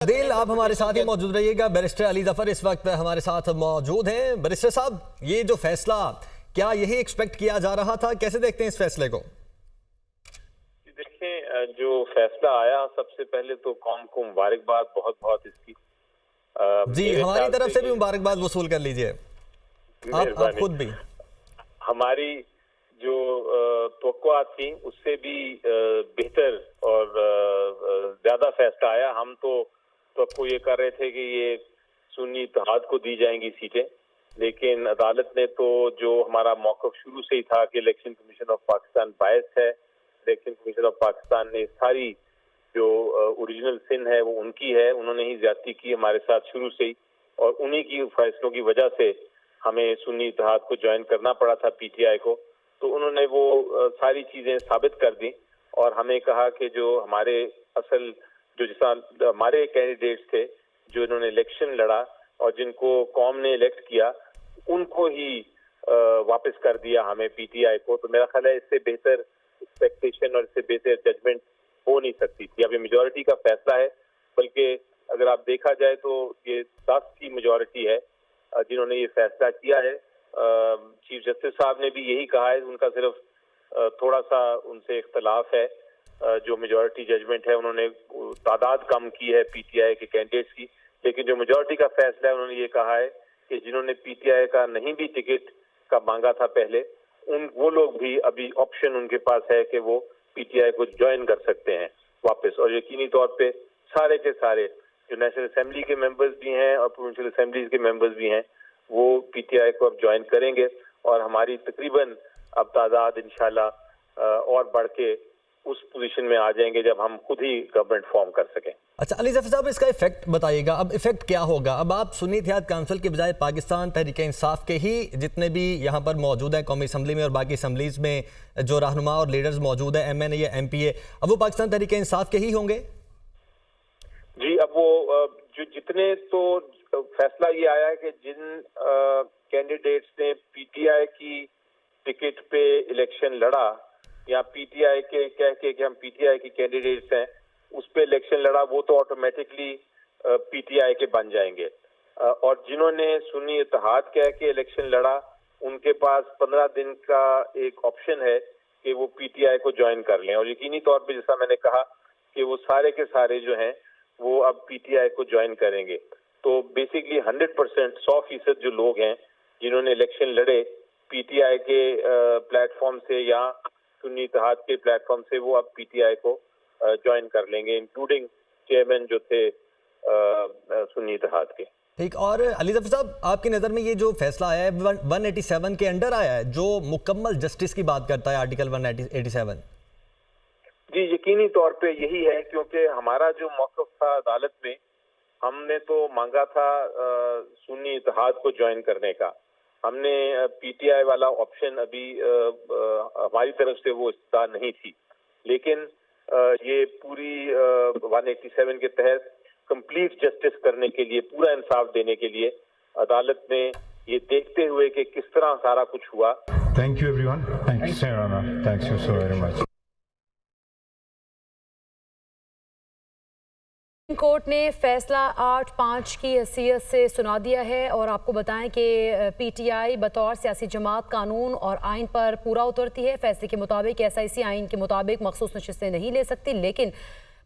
दिल आप हमारे साथ ही मौजूद रहिएगा। बैरिस्टर अली ज़फ़र इस वक्त हमारे साथ मौजूद हैं। बैरिस्टर साहब, ये जो फैसला क्या यही एक्सपेक्ट किया जा रहा था, कैसे देखते हैं इस फैसले को? देखें, जो फैसला आया, सबसे पहले तो कौम को मुबारकबाद बहुत बहुत इसकी। जी, हमारी तरफ से भी मुबारकबाद वसूल कर लीजिए, आप खुद भी। हमारी जो तवक्कुआत थी उससे भी बेहतर और ज्यादा फैसला आया। हम तो तवक्को ये कर रहे थे कि ये सुन्नी इत्तेहाद को दी जाएंगी सीटें, लेकिन अदालत ने तो जो हमारा मौक़िफ़ शुरू से ही था कि इलेक्शन कमीशन ऑफ पाकिस्तान बायस है, इलेक्शन कमीशन ऑफ पाकिस्तान ने सारी जो ओरिजिनल सिन है वो उनकी है, उन्होंने ही ज्यादती की हमारे साथ शुरू से ही, और उन्हीं की फैसलों की वजह से हमें सुन्नी इत्तेहाद को ज्वाइन करना पड़ा था पीटीआई को। तो उन्होंने वो सारी चीजें साबित कर दी और हमें कहा कि जो हमारे असल जो जैसा हमारे कैंडिडेट्स थे जो इन्होंने इलेक्शन लड़ा और जिनको कौम ने इलेक्ट किया, उनको ही वापस कर दिया हमें पीटीआई को। तो मेरा ख्याल है इससे बेहतर एक्सपेक्टेशन और इससे बेहतर जजमेंट हो नहीं सकती थी। अब ये मेजॉरिटी का फैसला है, बल्कि अगर आप देखा जाए तो ये 10 की मेजॉरिटी है जिन्होंने ये फैसला किया है। चीफ जस्टिस साहब ने भी यही कहा है, उनका सिर्फ थोड़ा सा उनसे इख्तलाफ है। जो मेजॉरिटी जजमेंट है उन्होंने तादाद कम की है पीटीआई के कैंडिडेट्स की, लेकिन जो मेजॉरिटी का फैसला है उन्होंने ये कहा है कि जिन्होंने पीटीआई का नहीं भी टिकट का मांगा था पहले, वो लोग भी अभी ऑप्शन उनके पास है कि वो पीटीआई को ज्वाइन कर सकते हैं वापस। और यकीनी तौर पे सारे के सारे जो नेशनल असेंबली के मेंबर्स भी हैं और प्रोविंशियल असेंबलीज के मेंबर्स भी हैं वो पीटीआई को अब ज्वाइन करेंगे और हमारी तकरीबन अब तादाद इंशाल्लाह और बढ़ के उस पोजीशन में आ जाएंगे जब हम खुद ही गवर्नमेंट फॉर्म कर सकें। अच्छा अली ज़फ़र साहब, इसका इफेक्ट बताइएगा। अब इफेक्ट क्या होगा? अब आप सुन्नी इत्तेहाद काउंसिल के बजाय पाकिस्तान तहरीक इंसाफ के ही जितने भी यहाँ पर मौजूद हैं कौमी असम्बली में और बाकी असम्बलीज में जो रहनुमा और लीडर्स मौजूद हैं, MNA या MPA, अब वो पाकिस्तान तहरीक इंसाफ के ही होंगे? जी, अब वो जो जितने तो फैसला ये आया है कि जिन कैंडिडेट्स ने पीटीआई की टिकट पे इलेक्शन लड़ा या पीटीआई के कह के कि हम पीटीआई की कैंडिडेट्स हैं उस पे इलेक्शन लड़ा, वो तो ऑटोमेटिकली पीटीआई के बन जाएंगे। और जिन्होंने सुन्नी इत्तेहाद कह के इलेक्शन लड़ा उनके पास 15 दिन का एक ऑप्शन है कि वो पीटीआई को ज्वाइन कर लें। और यकीनी तौर पे जैसा मैंने कहा कि वो सारे के सारे जो हैं वो अब पीटीआई को ज्वाइन करेंगे। तो बेसिकली 100% 100% जो लोग हैं जिन्होंने इलेक्शन लड़े पीटीआई के प्लेटफॉर्म से या सुन्नी इत्तेहाद के प्लेटफॉर्म से, वो अब पीटीआई को ज्वाइन कर लेंगे, इंक्लूडिंग चेयरमैन जो थे सुन्नी इत्तेहाद के। ठीक। और अली ज़फ़र साहब, आपकी नज़र में ये जो फैसला आया है 187 के अंडर आया है जो मुकम्मल जस्टिस की बात करता है, आर्टिकल 187? जी, यकीनी तौर पे यही है, क्योंकि हमारा जो मौक़िफ़ था अदालत में, हमने तो मांगा था सुन्नी इत्तेहाद को ज्वाइन करने का। हमने पीटीआई वाला ऑप्शन अभी हमारी तरफ से वो इस्तेमाल नहीं थी, लेकिन ये पूरी 187 के तहत कंप्लीट जस्टिस करने के लिए, पूरा इंसाफ देने के लिए अदालत ने ये देखते हुए कि किस तरह सारा कुछ हुआ। Thank you everyone. Thank you sir, thank you so very much. Court ने फैसला 8-5 की हैसियत से सुना दिया है और आपको बताएं कि पीटीआई बतौर सियासी जमात कानून और आइन पर पूरा उतरती है। फैसले के मुताबिक SIC आइन के मुताबिक मखसूस नशिस्तें नहीं ले सकती, लेकिन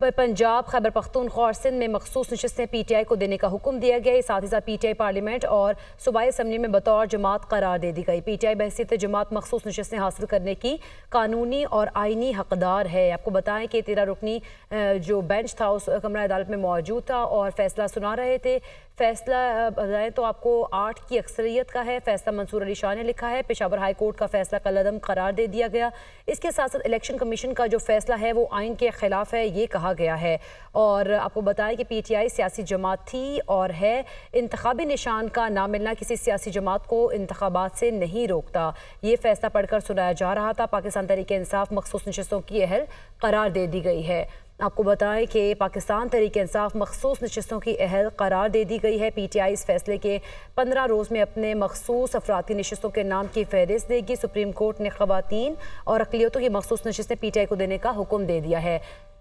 पंजाब, खैबर पख्तूनख्वा और सिंध में मखसूस नशिस्तें पीटीआई को देने का हुक्म दिया गया है। साथ ही साथ पीटीआई पार्लियामेंट और सूबाई असम्बली में बतौर जमात करार दे दी गई। पीटीआई बहसीत जमात मखसूस नशिस्तें हासिल करने की कानूनी और आइनी हकदार है। आपको बताएं कि 13 रुकनी जो बेंच था उस कमरा अदालत में मौजूद था और फैसला सुना रहे थे। फैसला बताएं तो आपको 8 की अक्सरियत का है। फैसला मंसूर अली शाह ने लिखा है। पेशावर हाई कोर्ट का फैसला कलअदम करार दे दिया गया। इसके साथ साथ इलेक्शन कमीशन का जो फैसला है वो आइन के खिलाफ है, ये कहा गया है। और आपको बताएं कि पीटीआई सियासी जमात थी और है। इंतखाबी निशान का ना मिलना किसी सियासी जमात को इंतखाबात से नहीं रोकता। ये फैसला पढ़कर सुनाया जा रहा था। पाकिस्तान तहरीक इंसाफ मखसूस नशिस्तों की अहल करार दे दी गई है। आपको बताएं कि पाकिस्तान तहरीक इंसाफ मखसूस नशिस्तों की अहल करार दे दी गई है। पीटीआई इस फैसले के 15 रोज़ में अपने मखसूस अफराती नशिस्तों के नाम की फहरिस्त देगी। सुप्रीम कोर्ट ने ख़वातीन और अक़लियतों की मखसूस नशिस्तें पीटीआई को देने का हुक्म दे दिया है।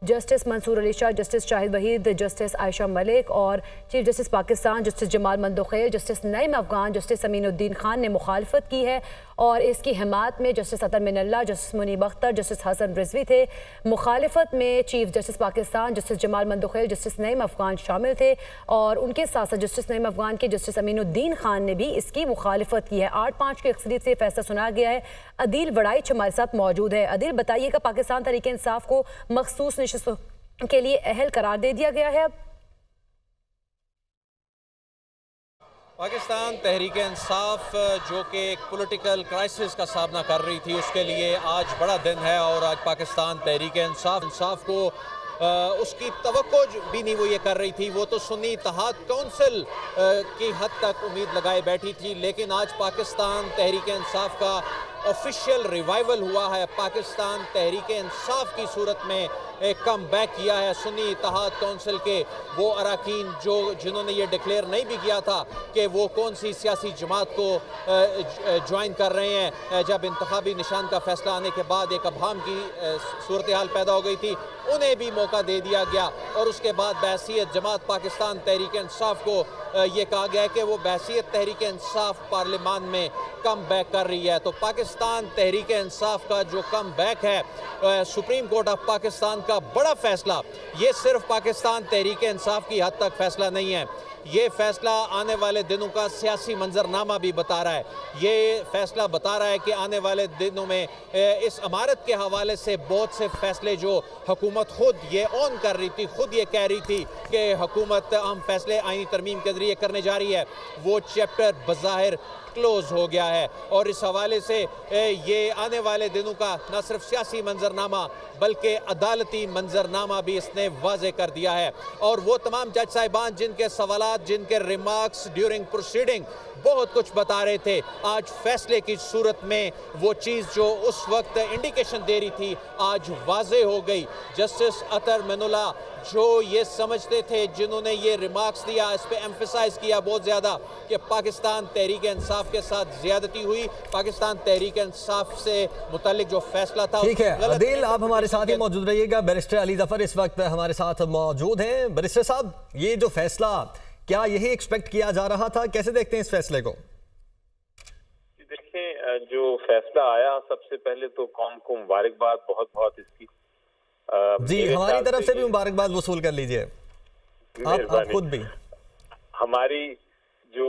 Justice Mansoor Ali Shah, justice Shahid Waheed, justice Ayesha Malik और chief justice Pakistan justice Jamal Mandokhel, justice Naeem Afghan, justice Aminuddin Khan ने मुखालफत की है और इसकी हिमायत में justice Athar Minallah, justice Munib Akhtar, justice Hasan Rizvi थे। मुखालफत में chief justice Pakistan justice Jamal Mandokhel, justice Naeem Afghan शामिल थे और उनके साथ साथ जस्टिस नईम अफगान के जस्टिस अमीनुद्दीन खान ने भी इसकी मुखालफत की है। 8-5 की अक्सरियत से फैसला सुना गया है। अदील वड़ाइच हमारे साथ मौजूद है। अदील, बताइएगा, पाकिस्तान तहरीक इंसाफ को मखसूस नशिस्तों के लिए अहल करार दे दिया गया है अब? पाकिस्तान तहरीक इंसाफ जो कि एक पॉलिटिकल क्राइसिस का सामना कर रही थी, उसके लिए आज बड़ा दिन है और आज पाकिस्तान तहरीक इंसाफ को उसकी तवक्को भी नहीं वो ये कर रही थी। वो तो सुन्नी इत्तेहाद काउंसिल की हद तक उम्मीद लगाए बैठी थी, लेकिन आज पाकिस्तान तहरीक इंसाफ का ऑफिशियल रिवाइवल हुआ है। पाकिस्तान तहरीक इंसाफ की सूरत में एक कम बैक किया है। सुन्नी इत्तेहाद काउंसिल के वो अरकान जिन्होंने ये डिक्लेयर नहीं भी किया था कि वो कौन सी सियासी जमात को ज्वाइन कर रहे हैं, जब इंतखाबी निशान का फैसला आने के बाद एक अभाम की सूरत हाल पैदा हो गई थी, उन्हें भी मौका दे दिया गया और उसके बाद बहसीत जमात पाकिस्तान तहरीक इंसाफ को ये कहा गया है कि वो बहसीत तहरीक इंसाफ पार्लियामान में कम बैक कर रही है। तो पाकिस्तान तहरीक इंसाफ का जो कम बैक है, सुप्रीम कोर्ट ऑफ पाकिस्तान का बड़ा फैसला, ये सिर्फ पाकिस्तान तहरीक इंसाफ की हद तक फैसला नहीं है, ये फैसला आने वाले दिनों का सियासी मंजरनामा भी बता रहा है। ये फैसला बता रहा है कि आने वाले दिनों में इस इमारत के हवाले से बहुत से फैसले जो हुकूमत खुद ये ऑन कर रही थी, खुद ये कह रही थी कि हुकूमत अहम फैसले आईनी तरमीम के जरिए करने जा रही है, वो चैप्टर बज़ाहिर क्लोज हो गया है। और इस हवाले से ये आने वाले दिनों का न सिर्फ सियासी मंजरनामा बल्कि अदालती मंजरनामा भी इसने वाज़े कर दिया है। और वो तमाम जज साहिबान जिनके सवालात, जिनके रिमार्क्स ड्यूरिंग प्रोसीडिंग बहुत कुछ बता रहे थे, आज फैसले की सूरत में वो चीज़ जो उस वक्त इंडिकेशन दे रही थी आज वाज़े हो गई। जस्टिस अतर मिनल्ला जो ये समझते थे, जिन्होंने ये रिमार्क्स दिया, इस पे एम्फसाइज किया बहुत ज़्यादा कि पाकिस्तान तहरीक इंसाफ के साथ ज़्यादती हुई, पाकिस्तान तहरीक इंसाफ से मुतालिक जो फैसला था। ठीक है अदील, आप हमारे साथ ही मौजूद रहिएगा। बैरिस्टर अली ज़फ़र इस वक्त हमारे साथ मौजूद हैं। बैरिस्टर साहब, ये जो फैसला, क्या यही एक्सपेक्ट किया जा रहा था? कैसे देखते हैं इस फैसले को? देखें, जो फैसला आया, सबसे पहले तो कौम को मुबारकबाद बहुत बहुत इसकी। जी, हमारी तरफ से भी मुबारकबाद वसूल कर लीजिए, आप खुद भी। हमारी जो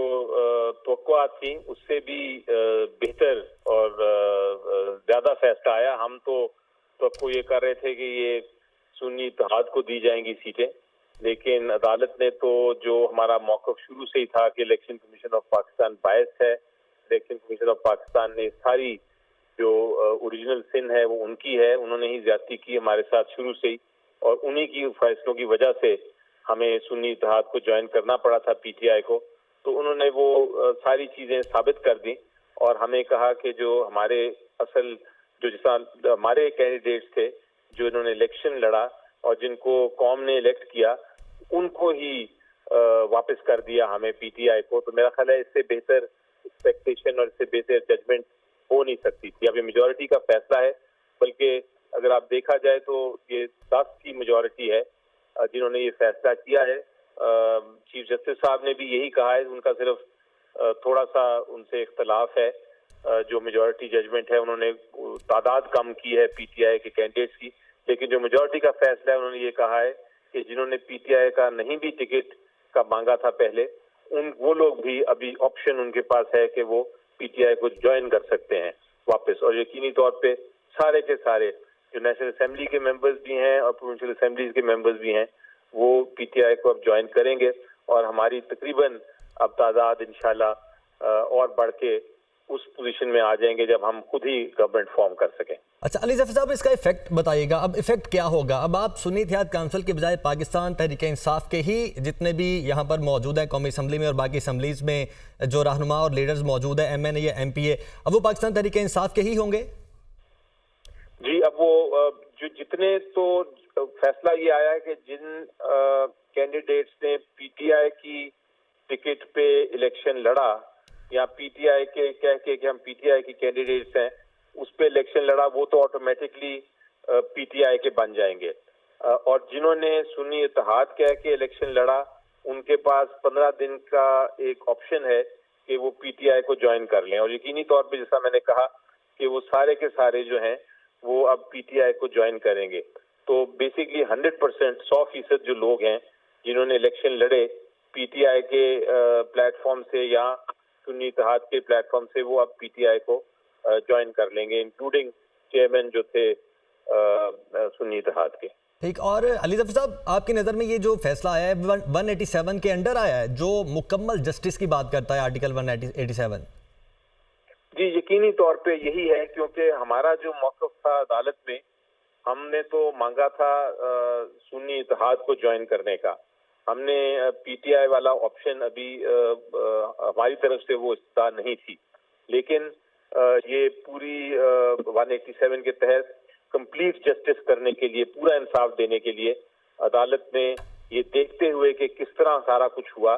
तवक्कुआत थी उससे भी बेहतर और ज्यादा फैसला आया। हम तो ये कर रहे थे कि ये सुन्नी इत्तेहाद को दी जाएंगी सीटें, लेकिन अदालत ने तो जो हमारा मौक़िफ़ शुरू से ही था कि इलेक्शन कमीशन ऑफ पाकिस्तान बायस है, इलेक्शन कमीशन ऑफ पाकिस्तान ने सारी जो ओरिजिनल सिन है वो उनकी है, उन्होंने ही ज्यादती की हमारे साथ शुरू से ही, और उन्हीं की फैसलों की वजह से हमें सुन्नी इत्तेहाद को ज्वाइन करना पड़ा था पीटीआई को। तो उन्होंने वो सारी चीजें साबित कर दी और हमें कहा कि जो हमारे असल जो जिस हमारे कैंडिडेट्स थे जो इन्होंने इलेक्शन लड़ा और जिनको कौम ने इलेक्ट किया, उनको ही वापस कर दिया हमें पीटीआई को। तो मेरा ख्याल है इससे बेहतर एक्सपेक्टेशन और इससे बेहतर जजमेंट हो नहीं सकती थी। अब ये मेजॉरिटी का फैसला है, बल्कि अगर आप देखा जाए तो ये 10 की मेजॉरिटी है जिन्होंने ये फैसला किया है। चीफ जस्टिस साहब ने भी यही कहा है, उनका सिर्फ थोड़ा सा उनसे इख्तलाफ है, जो मेजॉरिटी जजमेंट है उन्होंने तादाद कम की है पीटीआई के कैंडिडेट्स की, लेकिन जो मेजॉरिटी का फैसला है उन्होंने ये कहा है कि जिन्होंने पीटीआई का नहीं भी टिकट का मांगा था पहले, वो लोग भी अभी ऑप्शन उनके पास है कि वो पीटीआई को ज्वाइन कर सकते हैं वापस। और यकीनी तौर पे सारे के सारे जो नेशनल असेंबली के मेंबर्स भी हैं और प्रोविंशियल असेंबलीज के मेंबर्स भी हैं, वो पीटीआई को अब ज्वाइन करेंगे और हमारी तकरीबन अब तादाद इंशाल्लाह और बढ़ के उस पोजीशन में आ जाएंगे जब हम खुद ही गवर्नमेंट फॉर्म कर सकें। अच्छा अली ज़फ़र साहब, इसका इफेक्ट बताइएगा, अब इफेक्ट क्या होगा? अब आप सुन्नी इत्तेहाद काउंसिल के बजाय पाकिस्तान तहरीक इंसाफ के ही जितने भी यहाँ पर मौजूद हैं कौमी असम्बली में और बाकी असम्बलीज में जो रहनुमा और लीडर्स मौजूद हैं, MNA या MPA, अब वो पाकिस्तान तहरीक इंसाफ के ही होंगे? जी, अब वो जो जितने तो फैसला ये आया है कि जिन कैंडिडेट्स ने पीटीआई की टिकट पे इलेक्शन लड़ा या पीटीआई के कह के कि हम पीटीआई की कैंडिडेट्स हैं उस पे इलेक्शन लड़ा, वो तो ऑटोमेटिकली पीटीआई के बन जाएंगे। اور جنہوں نے سنی اتحاد کہہ کے الیکشن لڑا ان کے پاس 15 دن کا ایک آپشن ہے کہ وہ پی ٹی آئی کو جوائن کر لیں, اور یقینی طور پہ جیسا میں نے کہا کہ وہ سارے کے سارے جو ہیں وہ اب پی ٹی آئی کو جوائن کریں گے. تو بیسکلی 100%, 100% جو لوگ ہیں جنہوں نے الیکشن لڑے پی ٹی آئی کے پلیٹ فارم سے یا سنی اتحاد کے پلیٹ فارم سے, وہ اب پی ٹی آئی کو جوائن کر لیں گے, انکلوڈنگ چیئرمین جو تھے سنی اتحاد کے. ٹھیک. اور علی ظفر صاحب, آپ کی نظر میں یہ جو فیصلہ آیا ہے 187 کے انڈر آیا ہے جو مکمل جسٹس کی بات کرتا ہے, آرٹیکل 187؟ جی یقینی طور پہ یہی ہے, کیونکہ ہمارا جو موقف تھا عدالت میں, ہم نے تو مانگا تھا سنی اتحاد کو جوائن کرنے کا. ہم نے پی ٹی آئی والا آپشن ابھی ہماری طرف سے وہ استطاع نہیں تھی, لیکن یہ پوری 187 کے تحت کمپلیٹ جسٹس کرنے کے لیے, پورا انصاف دینے کے لیے عدالت نے یہ دیکھتے ہوئے کہ کس طرح سارا کچھ ہوا